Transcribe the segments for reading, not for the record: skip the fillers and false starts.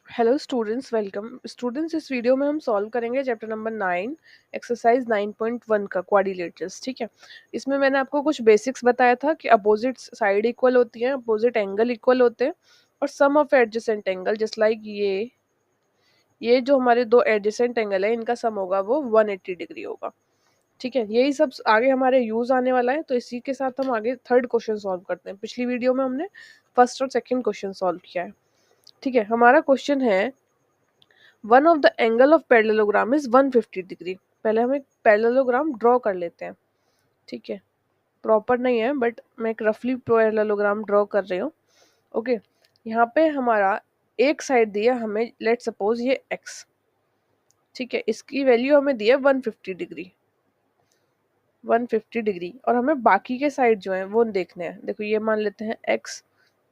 Hello students, welcome students. इस video में हम सॉल्व करेंगे चैप्टर नंबर 9 एक्सरसाइज 9.1 का क्वाड्रिलेटरल्स। ठीक है, इसमें मैंने आपको कुछ बेसिक्स बताया था कि अपोजिट साइड इक्वल होती हैं, अपोजिट एंगल इक्वल होते हैं और sum of adjacent angle just like ये जो हमारे दो एडजेसेंट एंगल है इनका सम होगा वो 180 डिग्री होगा। ठीक है, यही सब आगे हमारे यूज आने वाला है। तो इसी के साथ हम आगे थर्ड क्वेश्चन सॉल्व करते हैं। पिछली वीडियो में हमने फर्स्ट और सेकेंड क्वेश्चन सॉल्व किया है। ठीक है, हमारा क्वेश्चन है one of the angle of parallelogram is 150 degree. पहले हम एक पैरेललोग्राम ड्रॉ कर लेते हैं। ठीक है, प्रॉपर नहीं है बट मैं एक रफली पैरेललोग्राम ड्रॉ कर रही हूँ। ओके, यहाँ पे हमारा एक साइड दिया हमें, लेट सपोज ये एक्स। ठीक है, इसकी वैल्यू हमें दी है 150 डिग्री, 150 डिग्री। और हमें बाकी के साइड जो है वो देखने हैं। देखो ये मान लेते हैं एक्स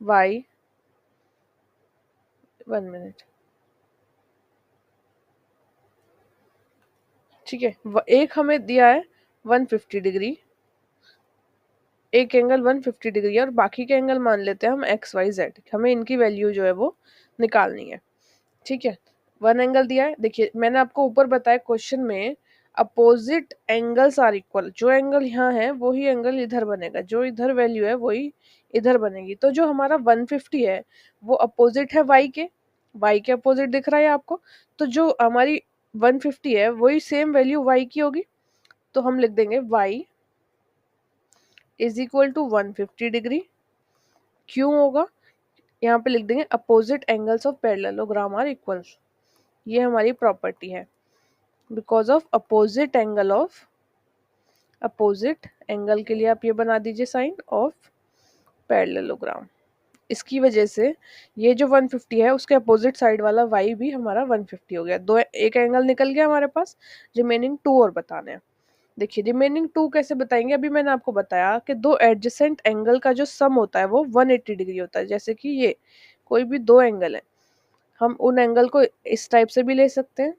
वाई, 1 मिनट। ठीक है, एक हमें दिया है 150 डिग्री, एक एंगल 150 डिग्री है और बाकी के एंगल मान लेते हैं हम एक्स वाई जेड। हमें इनकी वैल्यू जो है वो निकालनी है। ठीक है, वन एंगल दिया है। देखिए मैंने आपको ऊपर बताया क्वेश्चन में अपोजिट एंगल्स आर इक्वल। जो एंगल यहाँ है वही एंगल इधर बनेगा, जो इधर वैल्यू है वही इधर बनेगी। तो जो हमारा 150 है वो अपोजिट है वाई के अपोजिट दिख रहा है आपको। तो जो हमारी 150 है वही सेम वैल्यू वाई की होगी। तो हम लिख देंगे Y is equal to 150 degree. क्यों होगा, यहाँ पे लिख देंगे opposite angles of parallelogram are equal. ये हमारी प्रॉपर्टी है। बिकॉज ऑफ अपोजिट एंगल के लिए आप ये बना दीजिए साइन ऑफ पैरेललोग्राम। इसकी वजह से ये जो 150 है उसके अपोजिट साइड वाला y भी हमारा 150 हो गया। दो एक एंगल निकल गया हमारे पास, रिमेनिंग 2 और बताने हैं। देखिए रिमेनिंग 2 कैसे बताएंगे, अभी मैंने आपको बताया कि दो एडजेसेंट एंगल का जो सम होता है वो 180 डिग्री होता है। जैसे कि ये कोई भी दो एंगल है, हम उन एंगल को इस टाइप से भी ले सकते हैं,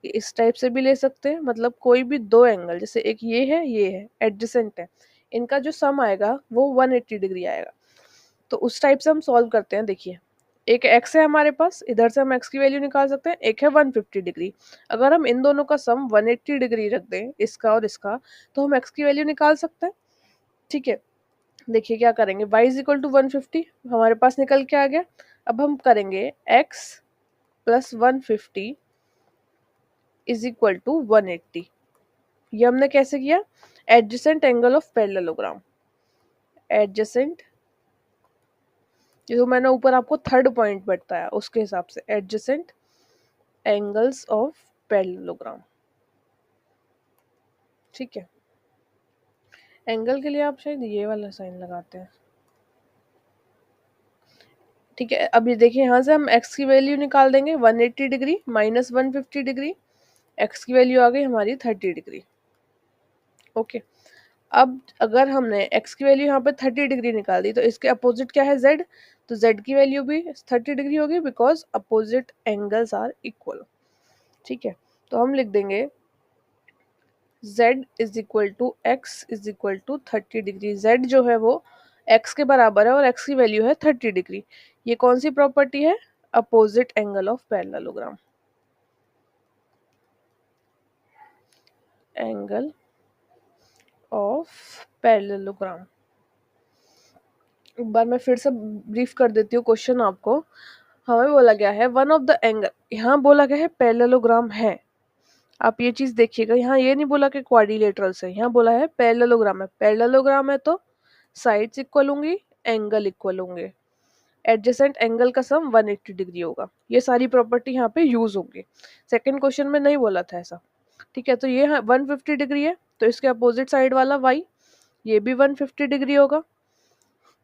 इस टाइप से भी ले सकते हैं। मतलब कोई भी दो एंगल, जैसे एक ये है एडजेसेंट है, इनका जो सम आएगा वो 180 डिग्री आएगा। तो उस टाइप से हम सॉल्व करते हैं। देखिए एक x है हमारे पास, इधर से हम x की वैल्यू निकाल सकते हैं। एक है 150 डिग्री, अगर हम इन दोनों का सम 180 डिग्री रख दें, इसका और इसका, तो हम x की वैल्यू निकाल सकते हैं। ठीक है, देखिए क्या करेंगे, y इज इक्वल टू 150 हमारे पास निकल के आ गया। अब हम करेंगे x plus 150 is equal to 180। ये हमने कैसे किया, adjacent angle of parallelogram. Adjacent, जो मैंने ऊपर आपको थर्ड पॉइंट बताया उसके हिसाब से, एडजेसेंट एंगल्स ऑफ पैरेललोग्राम। ठीक है, एंगल के लिए आप शायद ये वाला साइन लगाते हैं। ठीक है, अब ये देखिए यहाँ से हम x की वैल्यू निकाल देंगे, 180 डिग्री माइनस 150 डिग्री, x की वैल्यू आ गई हमारी 30 डिग्री। ओके, अब अगर हमने x की वैल्यू यहाँ पे 30 डिग्री निकाल दी तो इसके अपोजिट क्या है z, तो z की वैल्यू भी 30 डिग्री होगी because opposite angles are equal. ठीक है, तो हम लिख देंगे z is equal to x is equal to 30 degree. z जो है वो x के बराबर है और x की वैल्यू है 30 डिग्री। ये कौन सी प्रॉपर्टी है, opposite angle of parallelogram. Angle of parallelogram, एक बार मैं फिर से ब्रीफ कर देती हूँ क्वेश्चन आपको। हमें बोला गया है वन ऑफ द एंगल, यहाँ बोला गया है पैरेललोग्राम है। आप ये चीज देखिएगा, यहाँ ये नहीं बोला कि क्वाड्रिलेटरल्स है, यहाँ बोला है पैरेललोग्राम है। पैरेललोग्राम है तो साइड्स इक्वल होंगी, एंगल इक्वल होंगे, एडजेसेंट एंगल का सम 180 डिग्री होगा। ये सारी प्रॉपर्टी यहाँ पे यूज होंगी। सेकंड क्वेश्चन में नहीं बोला था ऐसा। ठीक है, तो ये 150 डिग्री है तो इसके अपोजिट साइड वाला y ये भी 150 डिग्री होगा।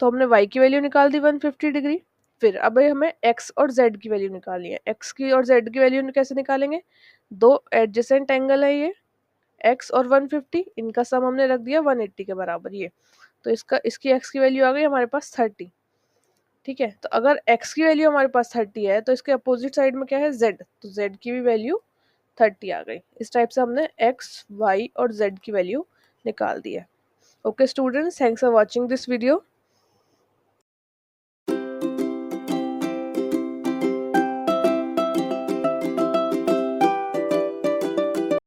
तो हमने y की वैल्यू निकाल दी 150 डिग्री। फिर अब हमें x और z की वैल्यू निकालनी है। x की और z की वैल्यू कैसे निकालेंगे, दो एडजेसेंट एंगल है ये x और 150, इनका सम हमने रख दिया 180 के बराबर ये। तो इसकी x की वैल्यू आ गई हमारे पास 30। ठीक है, तो अगर x की वैल्यू हमारे पास 30 है तो इसके अपोजिट साइड में क्या है z, तो z की भी वैल्यू 30 आ गई। इस टाइप से हमने x, y और z की वैल्यू निकाल दी है। Okay students, thanks for watching this video.